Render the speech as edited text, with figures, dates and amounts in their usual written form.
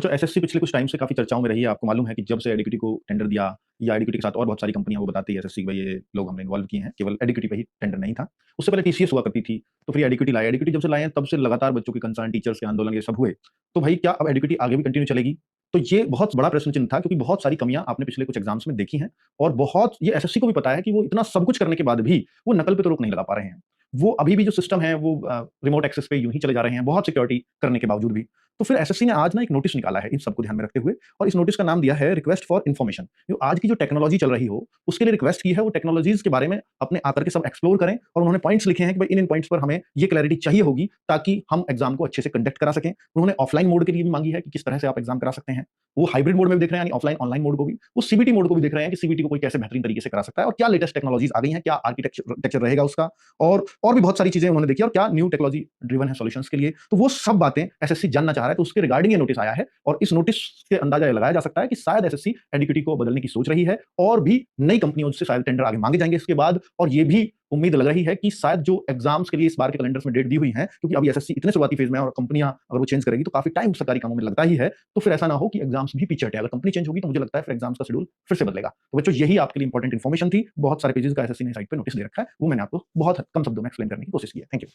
जो एसएससी पिछले कुछ टाइम से काफ़ी चर्चाओं में रही है, आपको मालूम है कि जब से एडिक्विटी को टेंडर दिया या एडिक्विटी के साथ और बहुत सारी कंपनियां वो बताती है एसएससी भाई ये लोग हमने इन्वॉल्व किए हैं, केवल एडिक्विटी पे ही टेंडर नहीं था। उससे पहले टीसीएस हुआ करती थी, तो फिर एडिक्विटी लाए। एडिक्विटी जब से लाए हैं तब से लगातार बच्चों के कंसर्न, टीचर्स के आंदोलन ये सब हुए। तो भाई क्या अब एडिक्विटी आगे भी कंटिन्यू चलेगी? तो ये बहुत बड़ा प्रश्न चिन्ह था क्योंकि बहुत सारी कमियां आपने पिछले कुछ एग्जाम्स में देखी हैं और बहुत ये एसएससी को भी पता है कि वो इतना सब कुछ करने के बाद भी वो नकल पे तो रोक नहीं लगा पा रहे हैं। वो अभी भी जो सिस्टम है वो रिमोट एक्सेस पे यूं ही चले जा रहे हैं, बहुत सिक्योरिटी करने के बावजूद भी। तो फिर एसएससी ने आज ना एक नोटिस निकाला है इन सबको ध्यान में रखते हुए और इस नोटिस का नाम दिया है रिक्वेस्ट फॉर इन्फॉर्मेशन। जो आज की जो टेक्नोलॉजी चल रही हो उसके लिए रिक्वेस्ट की है, वो टेक्नोलॉजीज के बारे में अपने आकर के सब एक्सप्लोर करें और उन्होंने पॉइंट्स लिखे हैं कि भाई इन इन पॉइंट्स पर हमें ये क्लैरिटी चाहिए होगी ताकि हम एग्जाम को अच्छे से कंडक्ट करा सकें। उन्होंने ऑफलाइन मोड के लिए भी मांगी है कि किस तरह से आप एग्जाम करा सकते हैं। वो हाइब्रिड मोड में भी देख रहे हैं, यानी ऑफलाइन ऑनलाइन मोड को भी। वो सीबीटी मोड को भी देख रहे हैं कि सीबीटी को कोई कैसे बेहतरीन तरीके से करा सकता है और क्या लेटेस्ट टेक्नोलॉजीज आ गई हैं, क्या आर्किटेक्चर रहेगा उसका, और भी बहुत सारी चीजें उन्होंने देखी और क्या न्यू टेक्नोलॉजी ड्रिवन है सॉल्यूशंस के लिए। तो वो सब बातें एसएससी जानना चाह रहा है, तो उसके रिगार्डिंग ये नोटिस आया है और इस नोटिस से अंदाजा ये लगाया जा सकता है कि शायद एसएससी एडिक्विटी को बदलने की सोच रही है और भी नई कंपनियों से शायद टेंडर आगे मांगे जाएंगे इसके बाद। और ये भी उम्मीद लग रही है कि शायद जो एग्जाम्स के लिए इस बार के कैलेंडर्स में डेट दी हुई है, क्योंकि अभी एसएससी इतने शुरुआती फेज में है और कंपनियां अगर वो चेंज करेगी तो काफी टाइम सरकारी कामों में लगता ही है। तो फिर ऐसा ना हो कि एग्जाम्स भी पीछे हटे। अगर कंपनी चेंज होगी तो मुझे लगता है फिर एग्जाम्स का शेड्यूल फिर से बदलेगा। तो बच्चों यही आपके लिए इंपॉर्टेंट इन्फॉर्मेशन थी। बहुत सारे पेजेस का एसएससी ने साइट पे नोटिस दे रखा है, वो मैंने आपको बहुत कम शब्दों में एक्सप्लेन करने की कोशिश की है। Thank you.